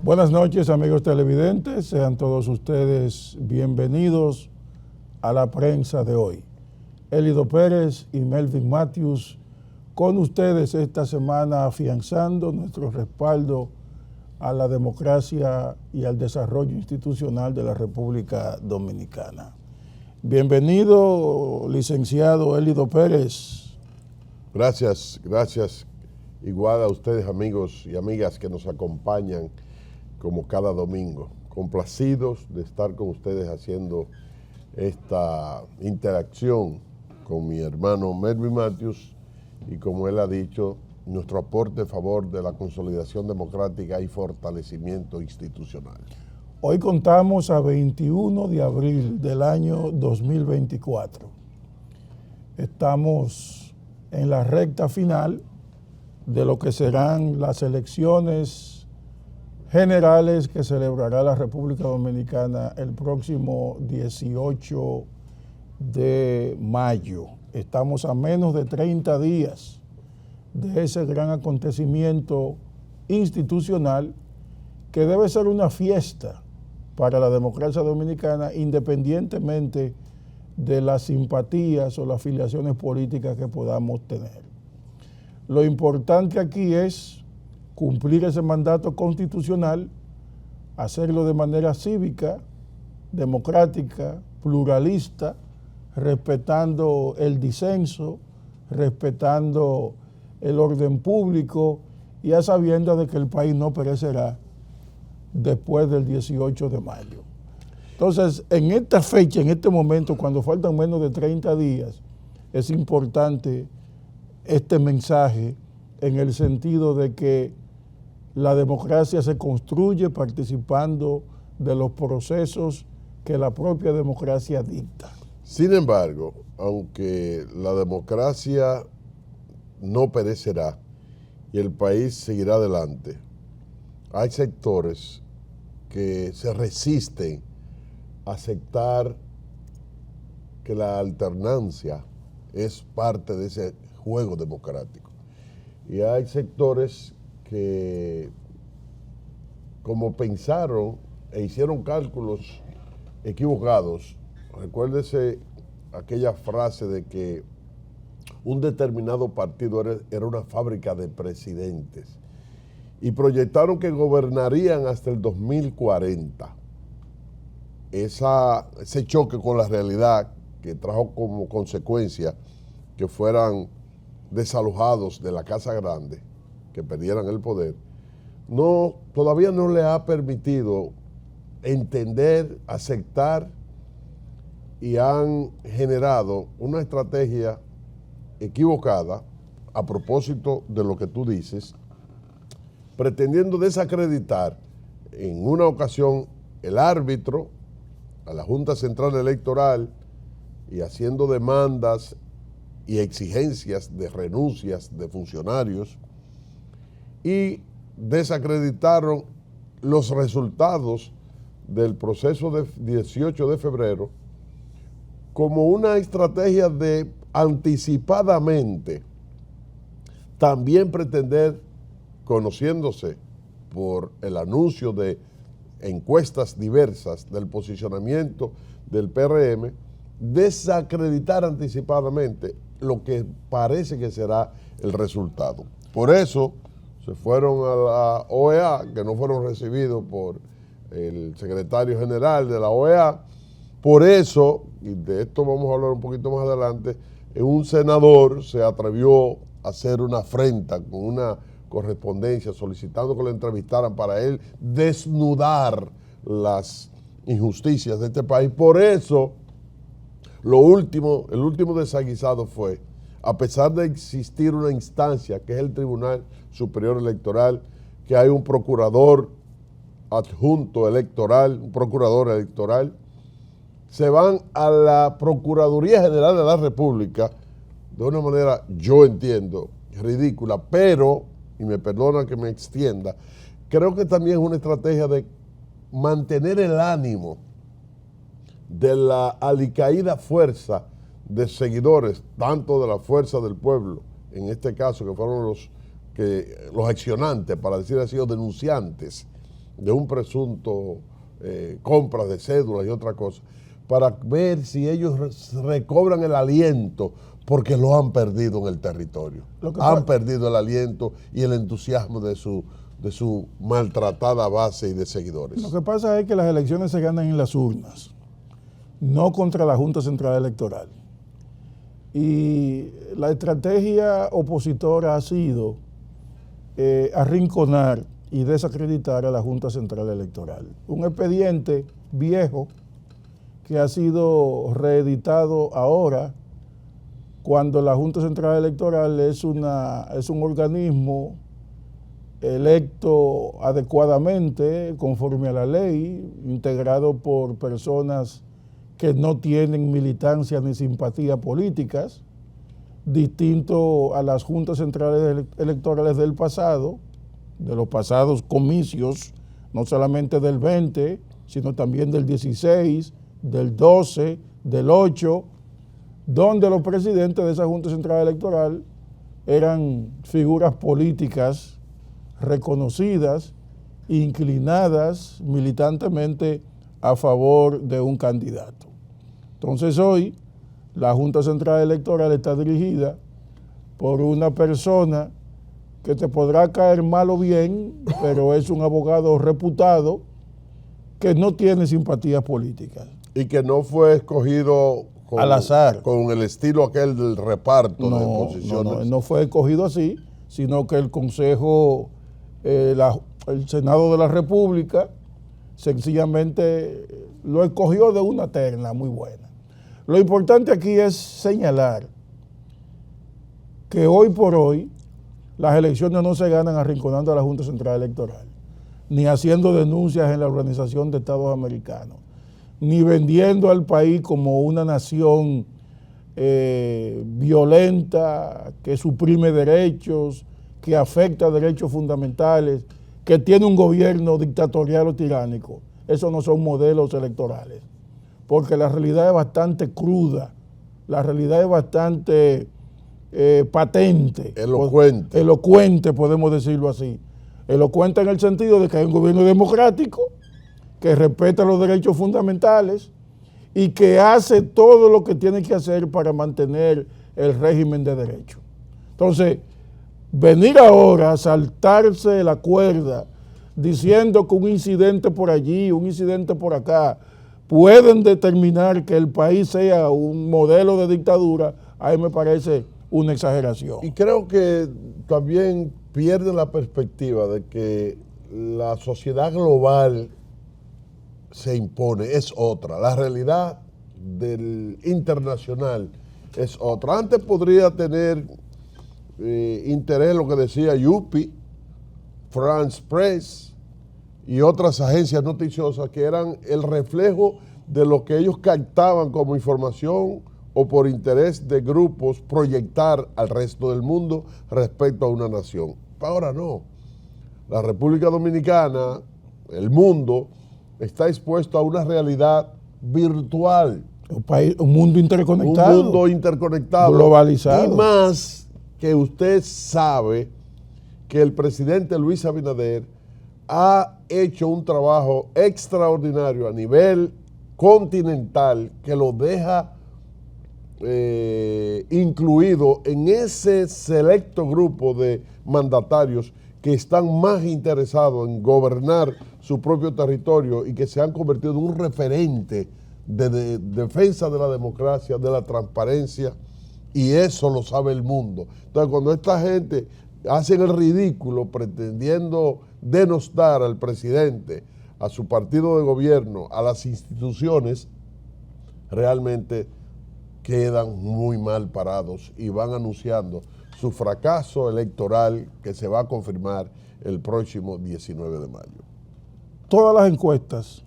Buenas noches, amigos televidentes, sean todos ustedes bienvenidos a la prensa de hoy. Elido Pérez y Melvin Matthews con ustedes esta semana afianzando nuestro respaldo a la democracia y al desarrollo institucional de la República Dominicana. Bienvenido, licenciado Elido Pérez. Gracias. Igual a ustedes, amigos y amigas que nos acompañan como cada domingo. Complacidos de estar con ustedes haciendo esta interacción con mi hermano Melvin Matthews y, como él ha dicho, nuestro aporte a favor de la consolidación democrática y fortalecimiento institucional. Hoy contamos a 21 de abril del año 2024. Estamos en la recta final de lo que serán las elecciones generales que celebrará la República Dominicana el próximo 18 de mayo. Estamos a menos de 30 días de ese gran acontecimiento institucional que debe ser una fiesta para la democracia dominicana, independientemente de las simpatías o las afiliaciones políticas que podamos tener. Lo importante aquí es cumplir ese mandato constitucional, hacerlo de manera cívica, democrática, pluralista, respetando el disenso, respetando el orden público y a sabiendas de que el país no perecerá después del 18 de mayo. Entonces, en esta fecha, en este momento, cuando faltan menos de 30 días, es importante este mensaje en el sentido de que la democracia se construye participando de los procesos que la propia democracia dicta. Sin embargo, aunque la democracia no perecerá y el país seguirá adelante, hay sectores que se resisten a aceptar que la alternancia es parte de ese juego democrático. Y hay sectores que, como pensaron e hicieron cálculos equivocados, recuérdese aquella frase de que un determinado partido era una fábrica de presidentes y proyectaron que gobernarían hasta el 2040. Ese choque con la realidad que trajo como consecuencia que fueran desalojados de la Casa Grande, que perdieran el poder, todavía no le ha permitido entender, aceptar, y han generado una estrategia equivocada a propósito de lo que tú dices, pretendiendo desacreditar en una ocasión el árbitro, a la Junta Central Electoral, y haciendo demandas y exigencias de renuncias de funcionarios, y desacreditaron los resultados del proceso de 18 de febrero como una estrategia de anticipadamente también pretender, conociéndose por el anuncio de encuestas diversas del posicionamiento del PRM, desacreditar anticipadamente lo que parece que será el resultado. Por eso se fueron a la OEA, que no fueron recibidos por el secretario general de la OEA. Por eso, y de esto vamos a hablar un poquito más adelante, un senador se atrevió a hacer una afrenta con una correspondencia solicitando que lo entrevistaran para él desnudar las injusticias de este país. Por eso, el último desaguisado fue, a pesar de existir una instancia que es el Tribunal Superior Electoral, que hay un procurador adjunto electoral, un procurador electoral, se van a la Procuraduría General de la República de una manera, yo entiendo, ridícula, pero, y me perdona que me extienda, creo que también es una estrategia de mantener el ánimo de la alicaída fuerza de seguidores, tanto de la Fuerza del Pueblo, en este caso que fueron los accionantes, para decir así, o denunciantes de un presunto compra de cédulas y otra cosa, para ver si ellos recobran el aliento, porque lo han perdido en el territorio. Han perdido el aliento y el entusiasmo de su maltratada base y de seguidores. Lo que pasa es que las elecciones se ganan en las urnas, no contra la Junta Central Electoral. Y la estrategia opositora ha sido arrinconar y desacreditar a la Junta Central Electoral. Un expediente viejo que ha sido reeditado ahora, cuando la Junta Central Electoral es un organismo electo adecuadamente, conforme a la ley, integrado por personas que no tienen militancia ni simpatía políticas, distinto a las juntas centrales electorales del pasado, de los pasados comicios, no solamente del 20, sino también del 16, del 12, del 8, donde los presidentes de esa Junta Central Electoral eran figuras políticas reconocidas, inclinadas militantemente a favor de un candidato. Entonces hoy la Junta Central Electoral está dirigida por una persona que te podrá caer mal o bien, pero es un abogado reputado que no tiene simpatías políticas. Y que no fue escogido al azar, con el estilo aquel del reparto de posiciones. No fue escogido así, sino que el Consejo, el Senado de la República, sencillamente lo escogió de una terna muy buena. Lo importante aquí es señalar que hoy por hoy las elecciones no se ganan arrinconando a la Junta Central Electoral, ni haciendo denuncias en la Organización de Estados Americanos, ni vendiendo al país como una nación violenta, que suprime derechos, que afecta derechos fundamentales, que tiene un gobierno dictatorial o tiránico. Esos no son modelos electorales, porque la realidad es bastante cruda, la realidad es bastante patente. Elocuente, podemos decirlo así. Elocuente en el sentido de que hay un gobierno democrático que respeta los derechos fundamentales y que hace todo lo que tiene que hacer para mantener el régimen de derecho. Entonces, venir ahora a saltarse la cuerda diciendo que un incidente por allí, un incidente por acá, pueden determinar que el país sea un modelo de dictadura, a mí me parece una exageración. Y creo que también pierde la perspectiva de que la sociedad global se impone, es otra. La realidad del internacional es otra. Antes podría tener interés lo que decía Yupi, France Press y otras agencias noticiosas que eran el reflejo de lo que ellos captaban como información o por interés de grupos proyectar al resto del mundo respecto a una nación. Ahora no. La República Dominicana, el mundo, está expuesto a una realidad virtual. Un mundo interconectado. Un mundo interconectado. Globalizado. Y más que usted sabe que el presidente Luis Abinader ha hecho un trabajo extraordinario a nivel continental que lo deja incluido en ese selecto grupo de mandatarios que están más interesados en gobernar su propio territorio y que se han convertido en un referente de defensa de la democracia, de la transparencia, y eso lo sabe el mundo. Entonces, cuando esta gente hace el ridículo pretendiendo denostar al presidente, a su partido de gobierno, a las instituciones, realmente quedan muy mal parados y van anunciando su fracaso electoral que se va a confirmar el próximo 19 de mayo. Todas las encuestas,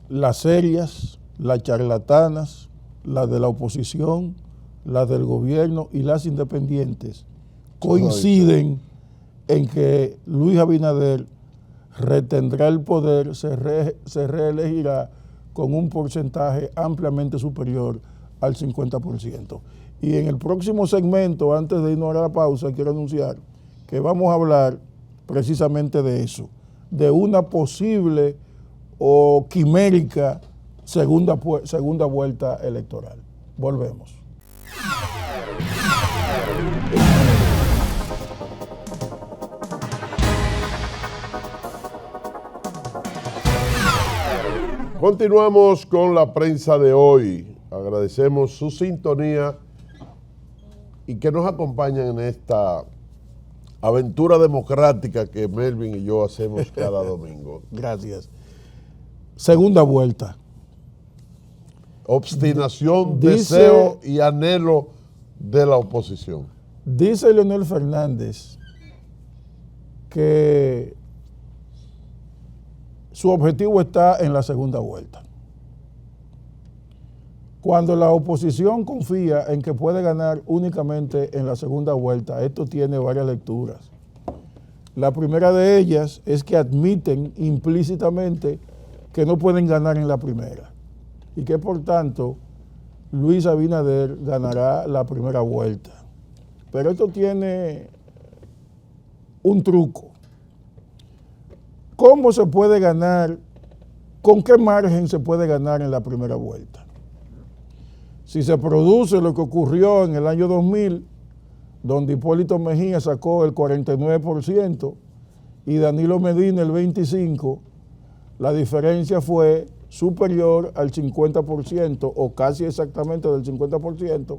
las serias, las charlatanas, las de la oposición, las del gobierno y las independientes, coinciden en que Luis Abinader retendrá el poder, se reelegirá con un porcentaje ampliamente superior al 50%. Y en el próximo segmento, antes de irnos a la pausa, quiero anunciar que vamos a hablar precisamente de eso, de una posible o quimérica segunda vuelta electoral. Volvemos. Continuamos con la prensa de hoy. Agradecemos su sintonía y que nos acompañen en esta aventura democrática que Melvin y yo hacemos cada domingo. Gracias. Segunda vuelta. Obstinación, deseo y anhelo de la oposición. Dice Leonel Fernández que su objetivo está en la segunda vuelta. Cuando la oposición confía en que puede ganar únicamente en la segunda vuelta, esto tiene varias lecturas. La primera de ellas es que admiten implícitamente que no pueden ganar en la primera y que por tanto Luis Abinader ganará la primera vuelta. Pero esto tiene un truco. ¿Cómo se puede ganar? ¿Con qué margen se puede ganar en la primera vuelta? Si se produce lo que ocurrió en el año 2000, donde Hipólito Mejía sacó el 49% y Danilo Medina el 25%, la diferencia fue superior al 50% o casi exactamente del 50%,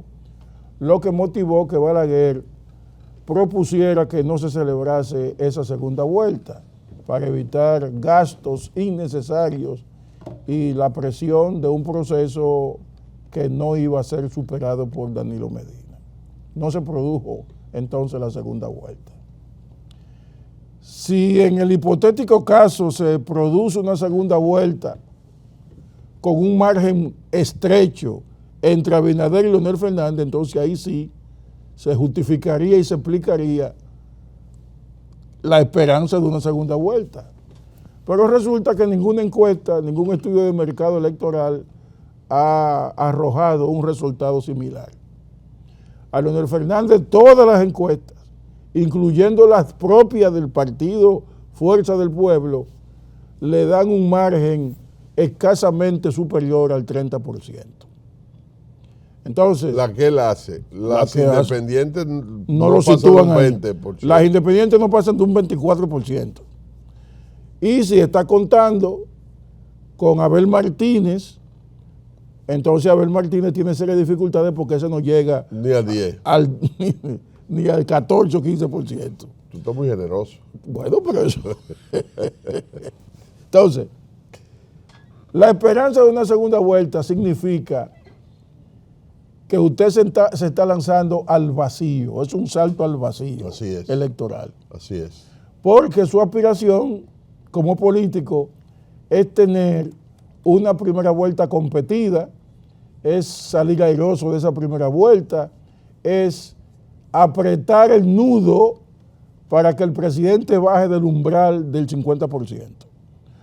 lo que motivó que Balaguer propusiera que no se celebrase esa segunda vuelta para evitar gastos innecesarios y la presión de un proceso que no iba a ser superado por Danilo Medina. No se produjo entonces la segunda vuelta. Si en el hipotético caso se produce una segunda vuelta con un margen estrecho entre Abinader y Leonel Fernández, entonces ahí sí se justificaría y se explicaría la esperanza de una segunda vuelta. Pero resulta que ninguna encuesta, ningún estudio de mercado electoral ha arrojado un resultado similar. A Leonel Fernández todas las encuestas, incluyendo las propias del partido Fuerza del Pueblo, le dan un margen escasamente superior al 30%. Entonces, ¿La que él hace? Las independientes no lo sitúan un 20%. Las independientes no pasan de un 24%. Y si está contando con Abel Martínez, entonces Abel Martínez tiene serias dificultades porque ese no llega ni a 10. Ni al 14 o 15%. Tú estás muy generoso. Bueno, pero eso. Entonces, la esperanza de una segunda vuelta significa que usted se está lanzando al vacío, es un salto al vacío electoral. Así es. Porque su aspiración como político es tener una primera vuelta competida, es salir airoso de esa primera vuelta, es apretar el nudo para que el presidente baje del umbral del 50%.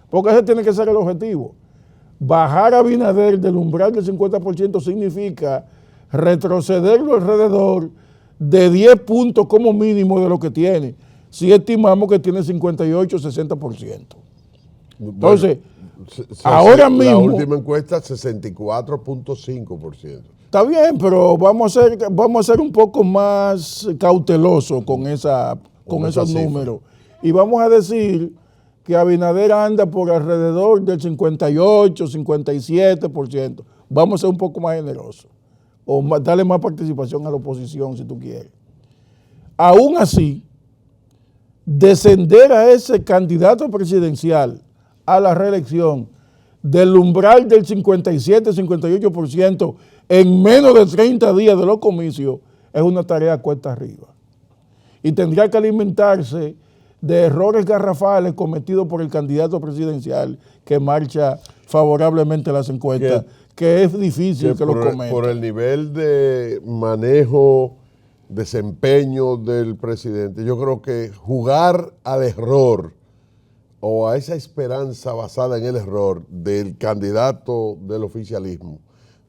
Porque ese tiene que ser el objetivo. Bajar a Abinader del umbral del 50% significa retrocederlo alrededor de 10 puntos como mínimo de lo que tiene, si estimamos que tiene 58-60%. Entonces, ahora mismo... La última encuesta, 64.5%. Está bien, pero vamos a ser un poco más cautelosos con esos números. Y vamos a decir que Abinader anda por alrededor del 58-57%. Vamos a ser un poco más generosos. O darle más participación a la oposición, si tú quieres. Aún así, descender a ese candidato presidencial a la reelección del umbral del 57-58% en menos de 30 días de los comicios es una tarea cuesta arriba. Y tendría que alimentarse de errores garrafales cometidos por el candidato presidencial que marcha favorablemente a las encuestas, que es difícil que lo cometa. Por el nivel de manejo, desempeño del presidente, yo creo que jugar al error o a esa esperanza basada en el error del candidato del oficialismo,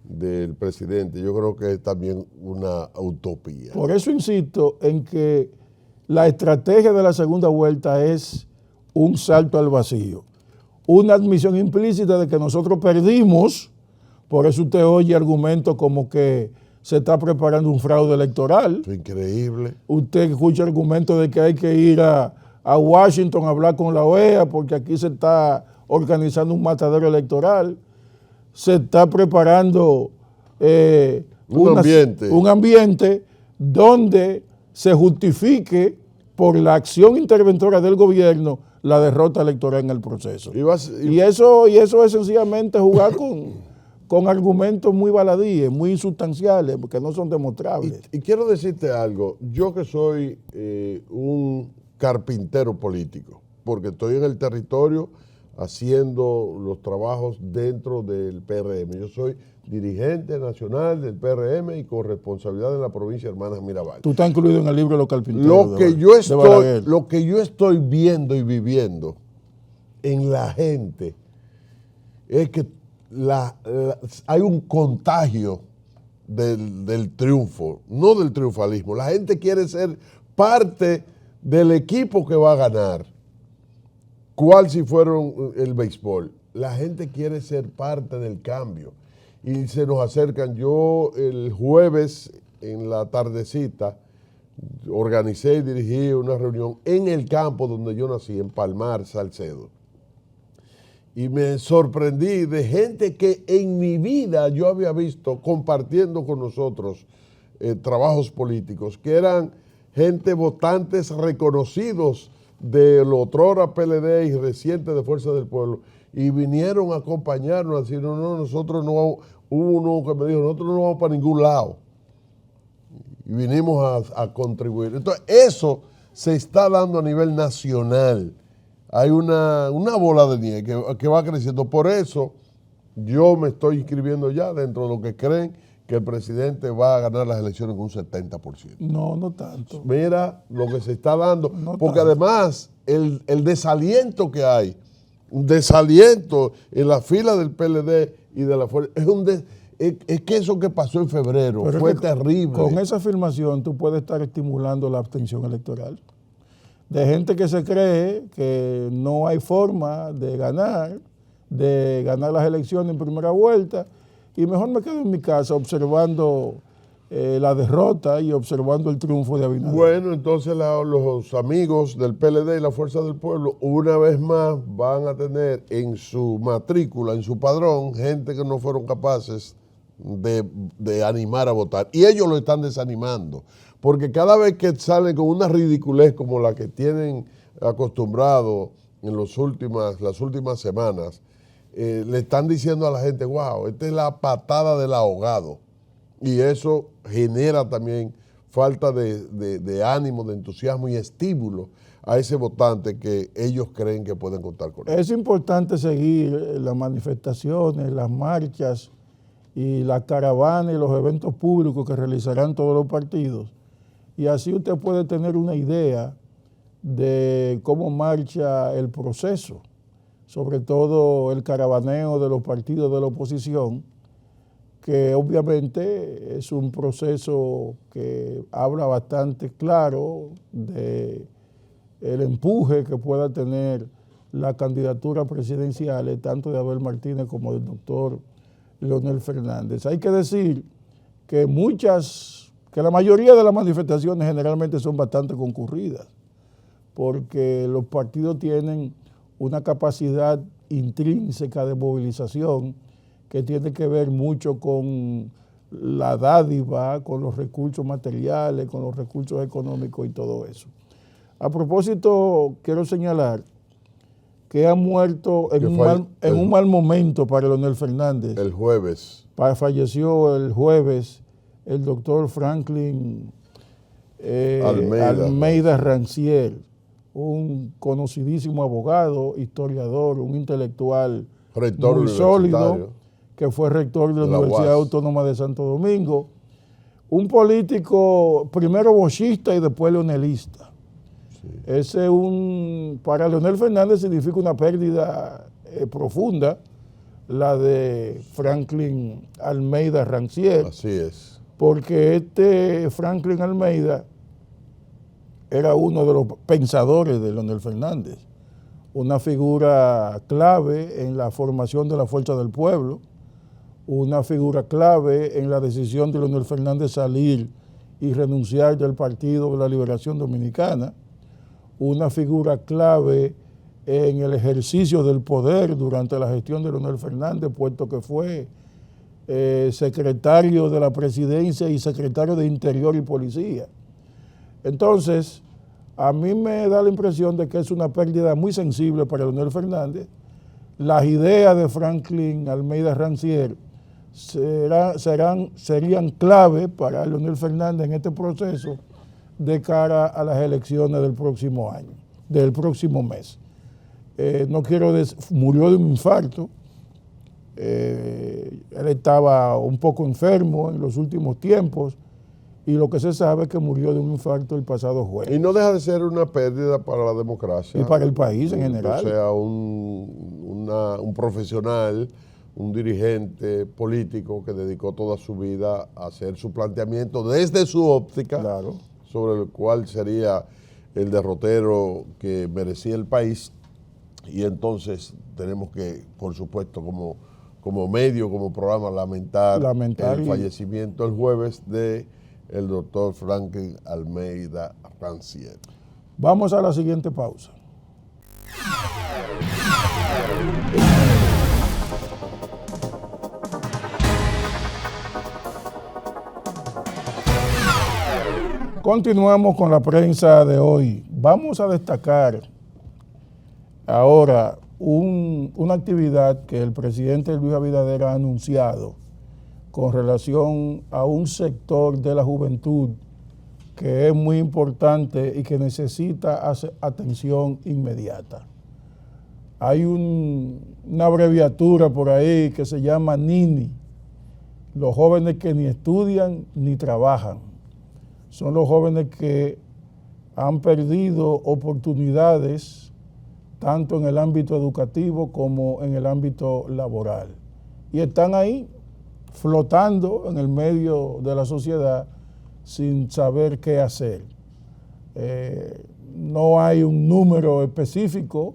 del presidente, yo creo que es también una utopía. Por eso insisto en que la estrategia de la segunda vuelta es un salto al vacío. Una admisión implícita de que nosotros perdimos, por eso usted oye argumentos como que se está preparando un fraude electoral. Es increíble. Usted escucha argumentos de que hay que ir a Washington a hablar con la OEA porque aquí se está organizando un matadero electoral. Se está preparando un ambiente donde se justifique por la acción interventora del gobierno la derrota electoral en el proceso. Y eso es sencillamente jugar con argumentos muy baladíes, muy insustanciales, porque no son demostrables. Y quiero decirte algo, yo que soy un carpintero político, porque estoy en el territorio haciendo los trabajos dentro del PRM. Yo soy dirigente nacional del PRM y con responsabilidad en la provincia de Hermanas Mirabal. Tú estás incluido en el libro de los carpinteros. Lo que yo estoy viendo y viviendo en la gente es que hay un contagio del triunfo, no del triunfalismo. La gente quiere ser parte del equipo que va a ganar. ¿Cuál si fueron el béisbol? La gente quiere ser parte del cambio. Y se nos acercan. Yo el jueves en la tardecita organicé y dirigí una reunión en el campo donde yo nací, en Palmar, Salcedo. Y me sorprendí de gente que en mi vida yo había visto compartiendo con nosotros trabajos políticos, que eran gente votantes reconocidos del otrora PLD y reciente de Fuerza del Pueblo, y vinieron a acompañarnos, a decir, no, nosotros no vamos. Hubo uno que me dijo, nosotros no vamos para ningún lado. Y vinimos a contribuir. Entonces, eso se está dando a nivel nacional. Hay una bola de nieve que va creciendo. Por eso, yo me estoy inscribiendo ya dentro de lo que creen que el presidente va a ganar las elecciones con un 70%. No, no tanto. Mira lo que se está dando. No porque tanto. además, el desaliento que hay, un desaliento en la fila del PLD y de la fuerza, es que eso que pasó en febrero fue terrible. Con esa afirmación tú puedes estar estimulando la abstención electoral. De gente que se cree que no hay forma de ganar las elecciones en primera vuelta, y mejor me quedo en mi casa observando la derrota y observando el triunfo de Abinader. Bueno, entonces los amigos del PLD y la Fuerza del Pueblo una vez más van a tener en su matrícula, en su padrón, gente que no fueron capaces de animar a votar. Y ellos lo están desanimando, porque cada vez que salen con una ridiculez como la que tienen acostumbrado en las últimas semanas, le están diciendo a la gente, wow, esta es la patada del ahogado. Y eso genera también falta de ánimo, de entusiasmo y estímulo a ese votante que ellos creen que pueden contar con él. Es importante seguir las manifestaciones, las marchas y las caravanas y los eventos públicos que realizarán todos los partidos. Y así usted puede tener una idea de cómo marcha el proceso, sobre todo el caravaneo de los partidos de la oposición, que obviamente es un proceso que habla bastante claro de el empuje que pueda tener la candidatura presidencial, tanto de Abel Martínez como del doctor Leonel Fernández. Hay que decir que la mayoría de las manifestaciones generalmente son bastante concurridas, porque los partidos tienen una capacidad intrínseca de movilización que tiene que ver mucho con la dádiva, con los recursos materiales, con los recursos económicos y todo eso. A propósito, quiero señalar que ha muerto en un mal momento para Leonel Fernández. El jueves. Falleció el jueves el doctor Franklin Almeida Rancière, un conocidísimo abogado, historiador, un intelectual muy sólido, que fue rector de la Universidad Autónoma de Santo Domingo, un político primero bochista y después leonelista. Sí. Para Leonel Fernández significa una pérdida profunda, la de Franklin Almeida Rancière. Así es. Porque Franklin Almeida era uno de los pensadores de Leonel Fernández. una figura clave en la formación de la Fuerza del Pueblo, una figura clave en la decisión de Leonel Fernández salir y renunciar del Partido de la Liberación Dominicana, una figura clave en el ejercicio del poder durante la gestión de Leonel Fernández, puesto que fue secretario de la Presidencia y secretario de Interior y Policía. Entonces, a mí me da la impresión de que es una pérdida muy sensible para Leonel Fernández. Las ideas de Franklin Almeida Rancière serían clave para Leonel Fernández en este proceso de cara a las elecciones del próximo año, del próximo mes. Murió de un infarto. Él estaba un poco enfermo en los últimos tiempos y lo que se sabe es que murió de un infarto el pasado jueves. Y no deja de ser una pérdida para la democracia. Y para el país en general. O sea, un profesional, un dirigente político que dedicó toda su vida a hacer su planteamiento desde su óptica, claro, sobre el cual sería el derrotero que merecía el país. Y entonces tenemos que, por supuesto, como medio, como programa, lamentar el fallecimiento el jueves de el doctor Franklin Almeida Rancière. Vamos a la siguiente pausa. Continuamos con la prensa de hoy. Vamos a destacar ahora una actividad que el presidente Luis Abinader ha anunciado con relación a un sector de la juventud que es muy importante y que necesita atención inmediata. Hay una abreviatura por ahí que se llama NINI, los jóvenes que ni estudian ni trabajan. Son los jóvenes que han perdido oportunidades tanto en el ámbito educativo como en el ámbito laboral. Y están ahí flotando en el medio de la sociedad sin saber qué hacer. No hay un número específico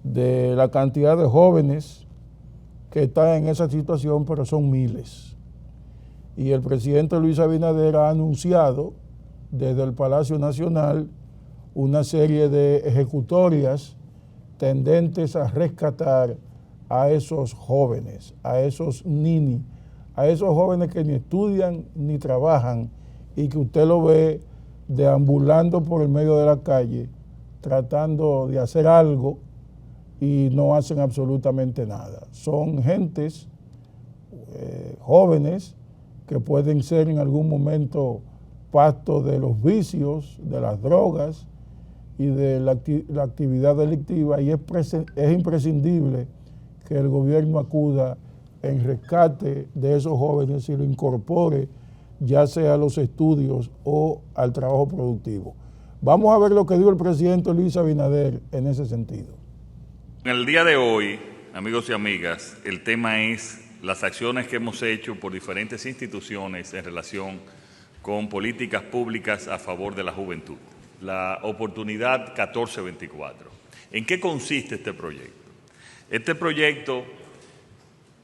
de la cantidad de jóvenes que están en esa situación, pero son miles. Y el presidente Luis Abinader ha anunciado desde el Palacio Nacional una serie de ejecutorias tendentes a rescatar a esos jóvenes, a esos NINI, a esos jóvenes que ni estudian ni trabajan y que usted lo ve deambulando por el medio de la calle tratando de hacer algo y no hacen absolutamente nada. Son gentes jóvenes que pueden ser en algún momento pasto de los vicios, de las drogas y de la actividad delictiva, y es imprescindible que el gobierno acuda en rescate de esos jóvenes y lo incorpore ya sea a los estudios o al trabajo productivo. Vamos a ver lo que dijo el presidente Luis Abinader en ese sentido. En el día de hoy, amigos y amigas, el tema es las acciones que hemos hecho por diferentes instituciones en relación con políticas públicas a favor de la juventud. La oportunidad 1424. ¿En qué consiste este proyecto? Este proyecto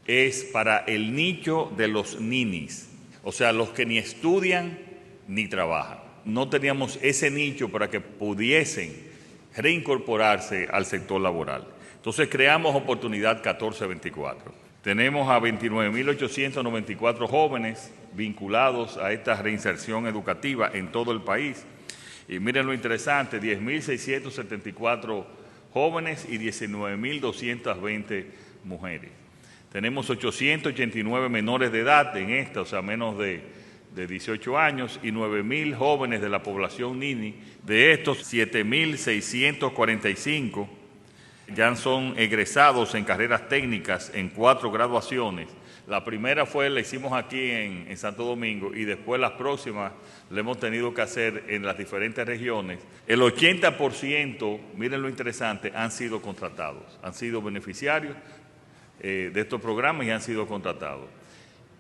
es para el nicho de los ninis, o sea, los que ni estudian ni trabajan. No teníamos ese nicho para que pudiesen reincorporarse al sector laboral. Entonces creamos oportunidad 1424. Tenemos a 29.894 jóvenes vinculados a esta reinserción educativa en todo el país. Y miren lo interesante, 10.674 jóvenes y 19.220 mujeres. Tenemos 889 menores de edad en esta, o sea, menos de 18 años, y 9.000 jóvenes de la población NINI. De estos, 7.645 ya son egresados en carreras técnicas en 4 graduaciones. La primera la hicimos aquí en Santo Domingo, y después las próximas la hemos tenido que hacer en las diferentes regiones. El 80%, miren lo interesante, han sido contratados, han sido beneficiarios de estos programas y han sido contratados.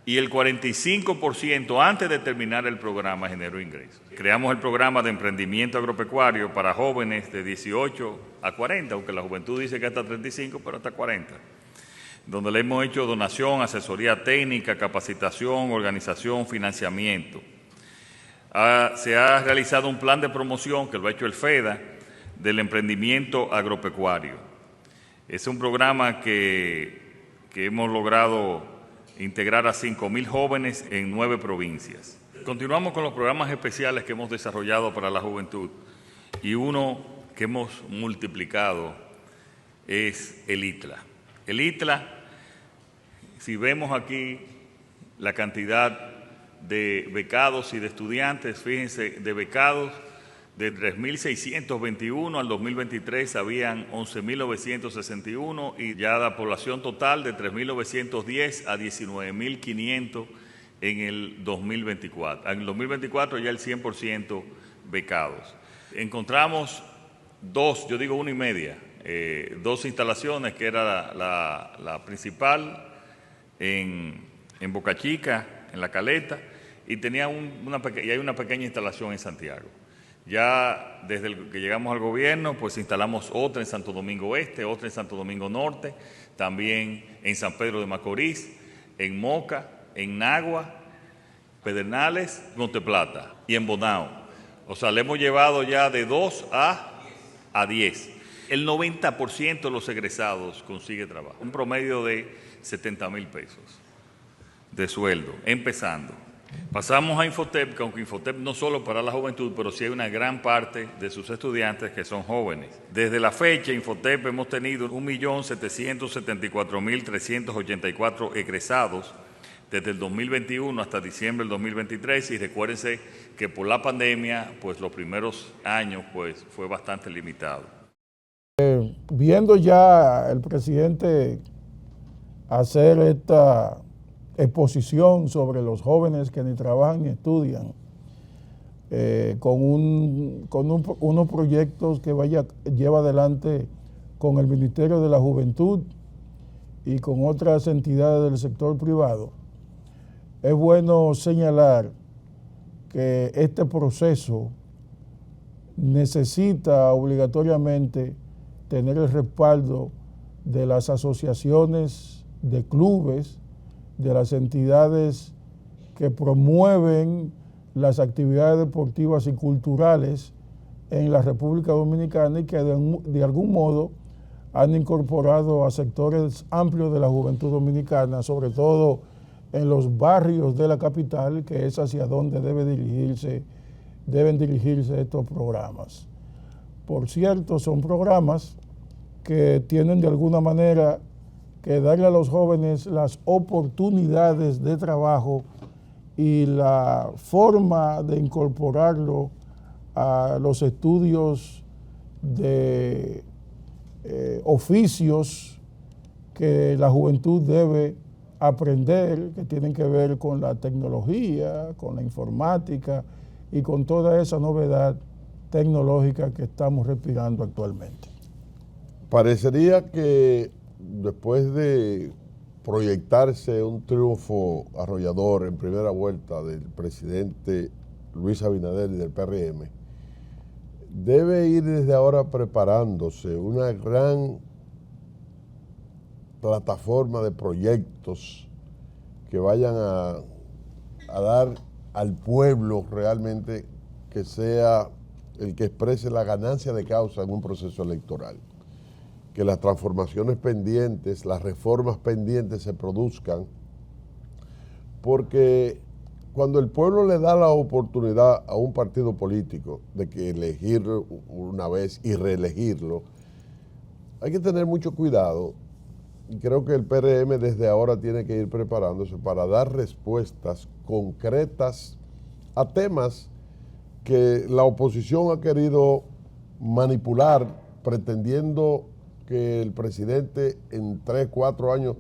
y el 45% antes de terminar el programa generó ingresos. Creamos el programa de emprendimiento agropecuario para jóvenes de 18 a 40, aunque la juventud dice que hasta 35, pero hasta 40, donde le hemos hecho donación, asesoría técnica, capacitación, organización, financiamiento. Se ha realizado un plan de promoción, que lo ha hecho el FEDA, del emprendimiento agropecuario. Es un programa que hemos logrado integrar a 5.000 jóvenes en 9 provincias. Continuamos con los programas especiales que hemos desarrollado para la juventud, y uno que hemos multiplicado es el ITLA. El ITLA, si vemos aquí la cantidad de becados y de estudiantes, fíjense, de becados, de 3.621 al 2023 habían 11.961 y ya la población total de 3.910 a 19.500 en el 2024. En el 2024 ya el 100% becados. Encontramos dos, yo digo una y media, dos instalaciones, que era la principal en Boca Chica, en La Caleta, y tenía y hay una pequeña instalación en Santiago. Ya desde que llegamos al gobierno, pues instalamos otra en Santo Domingo Este, otra en Santo Domingo Norte, también en San Pedro de Macorís, en Moca, en Nagua, Pedernales, Monteplata y en Bonao. O sea, le hemos llevado ya de 2 a 10. El 90% de los egresados consigue trabajo, un promedio de 70.000 pesos de sueldo, empezando. Pasamos a Infotep, que aunque Infotep no solo para la juventud, pero sí hay una gran parte de sus estudiantes que son jóvenes. Desde la fecha, Infotep hemos tenido 1.774.384 egresados desde el 2021 hasta diciembre del 2023, y recuérdense que por la pandemia, pues los primeros años pues fue bastante limitado. Viendo ya el presidente hacer esta exposición sobre los jóvenes que ni trabajan ni estudian, con unos proyectos que lleva adelante con el Ministerio de la Juventud y con otras entidades del sector privado, es bueno señalar que este proceso necesita obligatoriamente tener el respaldo de las asociaciones de clubes, de las entidades que promueven las actividades deportivas y culturales en la República Dominicana, y que de algún modo han incorporado a sectores amplios de la juventud dominicana, sobre todo en los barrios de la capital, que es hacia donde deben dirigirse estos programas. Por cierto, son programas que tienen de alguna manera que darle a los jóvenes las oportunidades de trabajo y la forma de incorporarlo a los estudios de oficios que la juventud debe aprender, que tienen que ver con la tecnología, con la informática y con toda esa novedad tecnológica que estamos respirando actualmente. Parecería que después de proyectarse un triunfo arrollador en primera vuelta del presidente Luis Abinader y del PRM, debe ir desde ahora preparándose una gran plataforma de proyectos que vayan a dar al pueblo realmente, que sea el que exprese la ganancia de causa en un proceso electoral. Que las transformaciones pendientes, las reformas pendientes se produzcan, porque cuando el pueblo le da la oportunidad a un partido político de que elegirlo una vez y reelegirlo, hay que tener mucho cuidado, y creo que el PRM desde ahora tiene que ir preparándose para dar respuestas concretas a temas que la oposición ha querido manipular, pretendiendo que el presidente en 3, 4 años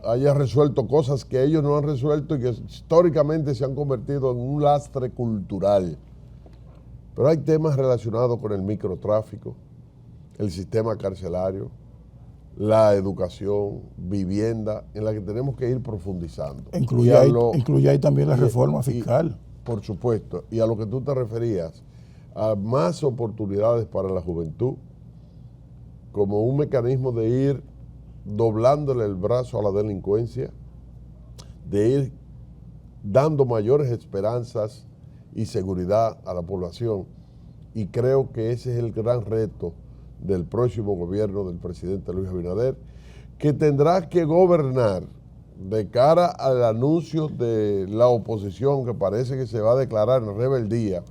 haya resuelto cosas que ellos no han resuelto y que históricamente se han convertido en un lastre cultural. Pero hay temas relacionados con el microtráfico, el sistema carcelario, la educación, vivienda, en la que tenemos que ir profundizando. Incluye ahí también la reforma fiscal. Por supuesto, y a lo que tú te referías, a más oportunidades para la juventud, como un mecanismo de ir doblándole el brazo a la delincuencia, de ir dando mayores esperanzas y seguridad a la población. Y creo que ese es el gran reto del próximo gobierno del presidente Luis Abinader, que tendrá que gobernar de cara al anuncio de la oposición, que parece que se va a declarar en rebeldía,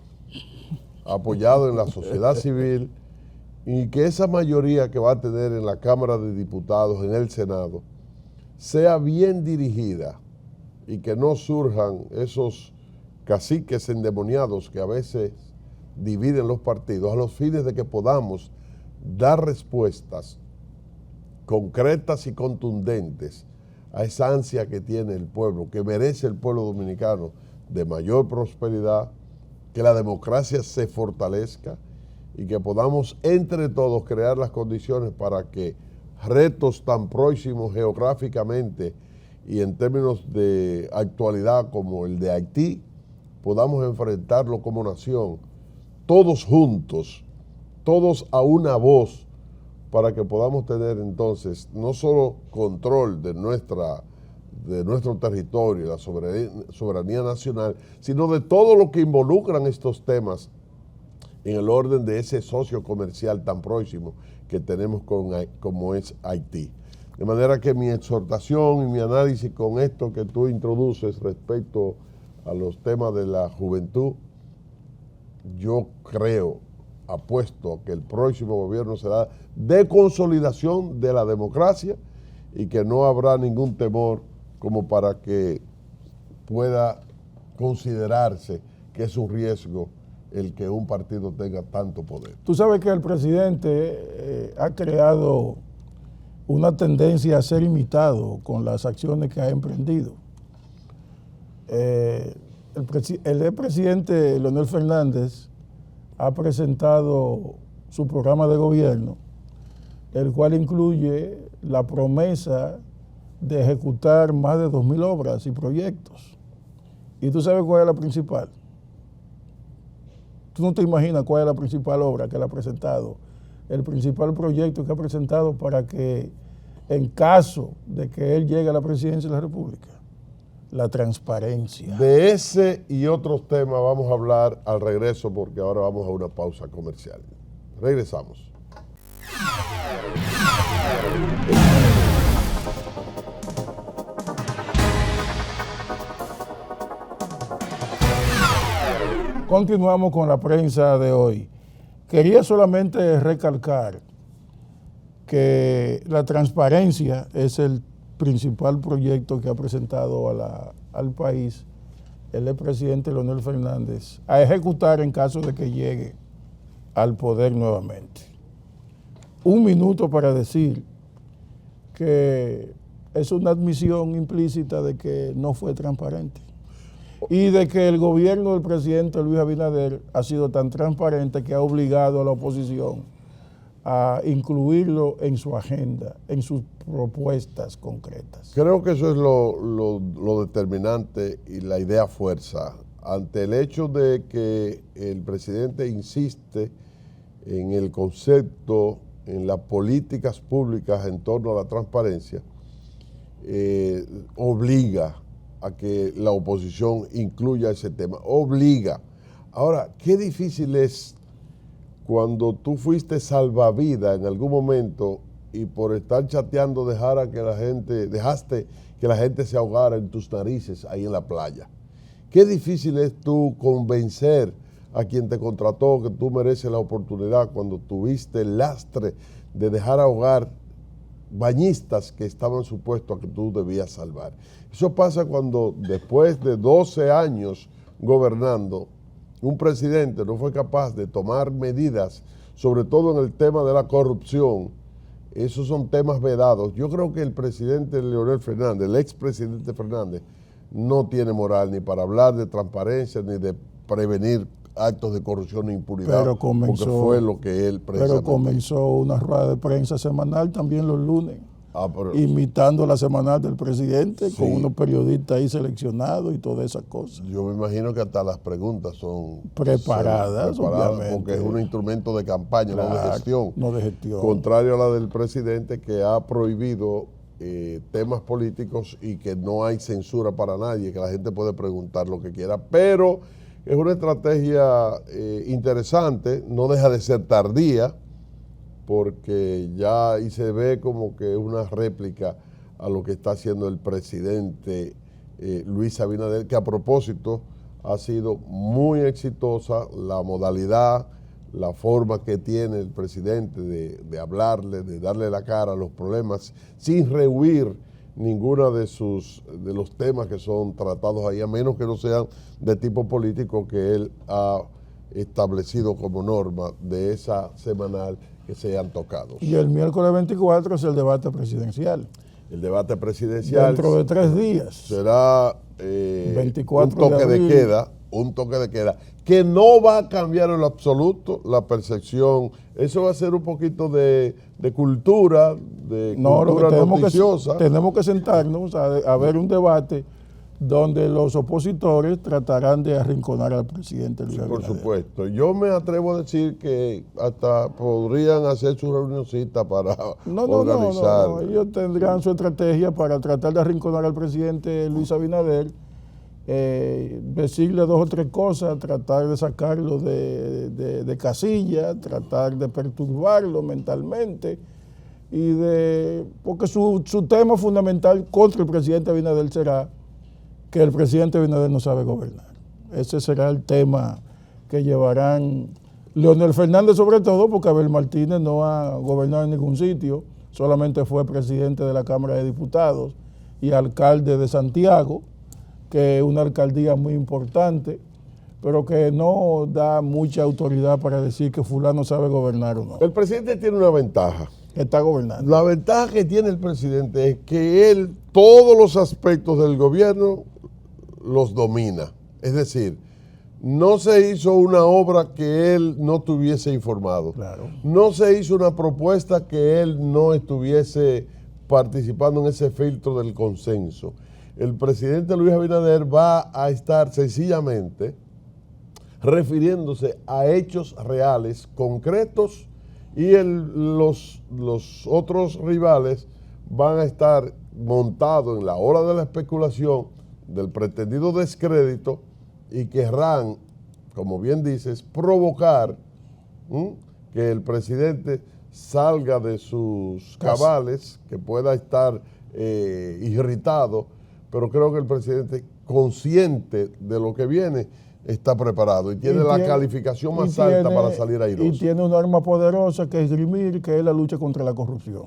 apoyado en la sociedad civil, y que esa mayoría que va a tener en la Cámara de Diputados, en el Senado, sea bien dirigida y que no surjan esos caciques endemoniados que a veces dividen los partidos, a los fines de que podamos dar respuestas concretas y contundentes a esa ansia que tiene el pueblo, que merece el pueblo dominicano, de mayor prosperidad, que la democracia se fortalezca y que podamos entre todos crear las condiciones para que retos tan próximos geográficamente y en términos de actualidad como el de Haití, podamos enfrentarlo como nación, todos juntos, todos a una voz, para que podamos tener entonces no solo control de nuestro territorio, la soberanía nacional, sino de todo lo que involucran estos temas en el orden de ese socio comercial tan próximo que tenemos como es Haití. De manera que mi exhortación y mi análisis con esto que tú introduces respecto a los temas de la juventud, yo creo, apuesto que el próximo gobierno será de consolidación de la democracia y que no habrá ningún temor como para que pueda considerarse que es un riesgo el que un partido tenga tanto poder. Tú sabes que el presidente ha creado una tendencia a ser imitado con las acciones que ha emprendido. El presidente Leonel Fernández ha presentado su programa de gobierno, el cual incluye la promesa de ejecutar más de 2.000 obras y proyectos. ¿Y tú sabes cuál es la principal? Tú no te imaginas cuál es la principal obra que él ha presentado, el principal proyecto que ha presentado para que, en caso de que él llegue a la presidencia de la República, la transparencia. De ese y otros temas vamos a hablar al regreso, porque ahora vamos a una pausa comercial. Regresamos. Continuamos con la prensa de hoy. Quería solamente recalcar que la transparencia es el principal proyecto que ha presentado al país el expresidente Leonel Fernández a ejecutar en caso de que llegue al poder nuevamente. Un minuto para decir que es una admisión implícita de que no fue transparente y de que el gobierno del presidente Luis Abinader ha sido tan transparente que ha obligado a la oposición a incluirlo en su agenda, en sus propuestas concretas. Creo que eso es lo determinante y la idea fuerza. Ante el hecho de que el presidente insiste en el concepto, en las políticas públicas en torno a la transparencia, obliga a que la oposición incluya ese tema, obliga. Ahora, qué difícil es cuando tú fuiste salvavidas en algún momento y por estar chateando dejaste que la gente se ahogara en tus narices ahí en la playa. Qué difícil es tú convencer a quien te contrató que tú mereces la oportunidad cuando tuviste el lastre de dejar ahogar bañistas que estaban supuestos a que tú debías salvar. Eso pasa cuando después de 12 años gobernando, un presidente no fue capaz de tomar medidas, sobre todo en el tema de la corrupción. Esos son temas vedados. Yo creo que el presidente Leonel Fernández, el expresidente Fernández, no tiene moral ni para hablar de transparencia ni de prevenir actos de corrupción e impunidad, Pero comenzó, porque fue lo que él precisamente. Pero comenzó una rueda de prensa semanal también los lunes, Pero, imitando la semanal del presidente, sí, con unos periodistas ahí seleccionados y todas esas cosas. Yo me imagino que hasta las preguntas son preparadas obviamente. porque es un instrumento de campaña, Claro, no de gestión. No de gestión. Contrario a la del presidente, que ha prohibido temas políticos y que no hay censura para nadie, que la gente puede preguntar lo que quiera, pero es una estrategia interesante, no deja de ser tardía, porque ya ahí se ve como que es una réplica a lo que está haciendo el presidente Luis Abinader, que a propósito ha sido muy exitosa la modalidad, la forma que tiene el presidente de hablarle, de darle la cara a los problemas, sin rehuir ninguna de los temas que son tratados ahí, a menos que no sean de tipo político que él ha establecido como norma de esa semanal que sean tocados. Y el miércoles 24 es el debate presidencial. El debate presidencial dentro de 3 días. Será 24 un toque de queda, que no va a cambiar en lo absoluto la percepción. Eso va a ser un poquito de cultura, cultura noticiosa. Tenemos que sentarnos a ver un debate donde los opositores tratarán de arrinconar al presidente Luis Abinader. Por supuesto. Yo me atrevo a decir que hasta podrían hacer su reunioncita para organizar. No. Ellos tendrán su estrategia para tratar de arrinconar al presidente Luis Abinader, decirle 2 o 3 cosas, tratar de sacarlo de casilla, tratar de perturbarlo mentalmente, porque su tema fundamental contra el presidente Abinader será que el presidente Abinader no sabe gobernar. Ese será el tema que llevarán Leonel Fernández, sobre todo, porque Abel Martínez no ha gobernado en ningún sitio, solamente fue presidente de la Cámara de Diputados y alcalde de Santiago, que es una alcaldía muy importante, pero que no da mucha autoridad para decir que fulano sabe gobernar o no. El presidente tiene una ventaja. Está gobernando. La ventaja que tiene el presidente es que él todos los aspectos del gobierno los domina. Es decir, no se hizo una obra que él no tuviese informado. Claro. No se hizo una propuesta que él no estuviese participando en ese filtro del consenso. El presidente Luis Abinader va a estar sencillamente refiriéndose a hechos reales, concretos, y los otros rivales van a estar montados en la hora de la especulación del pretendido descrédito y querrán, como bien dices, provocar que el presidente salga de sus cabales, que pueda estar irritado, pero creo que el presidente, consciente de lo que viene, está preparado y tiene la calificación más alta para salir airoso. Y tiene una arma poderosa que es esgrimir, que es la lucha contra la corrupción.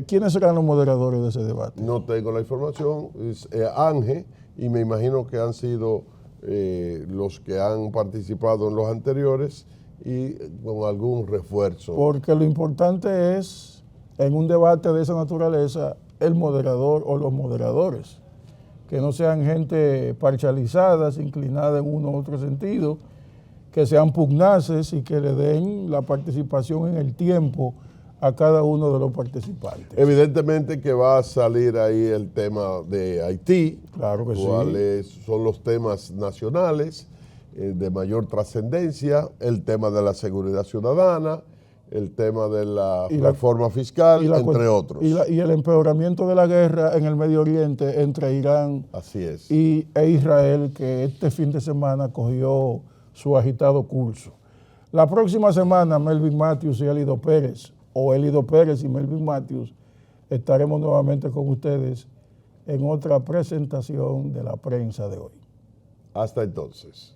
¿Quiénes serán los moderadores de ese debate? No tengo la información, es Ángel, y me imagino que han sido los que han participado en los anteriores y con algún refuerzo. Porque lo importante es, en un debate de esa naturaleza, el moderador o los moderadores, que no sean gente parcializada, inclinada en uno u otro sentido, que sean pugnaces y que le den la participación en el tiempo a cada uno de los participantes. Evidentemente que va a salir ahí el tema de Haití, claro que cuáles son los temas nacionales de mayor trascendencia, el tema de la seguridad ciudadana, el tema de la reforma fiscal, entre otros. Y el empeoramiento de la guerra en el Medio Oriente entre Irán e Israel, que este fin de semana cogió su agitado curso. La próxima semana, Melvin Matthews y Elido Pérez, o Elido Pérez y Melvin Matthews, estaremos nuevamente con ustedes en otra presentación de la prensa de hoy. Hasta entonces.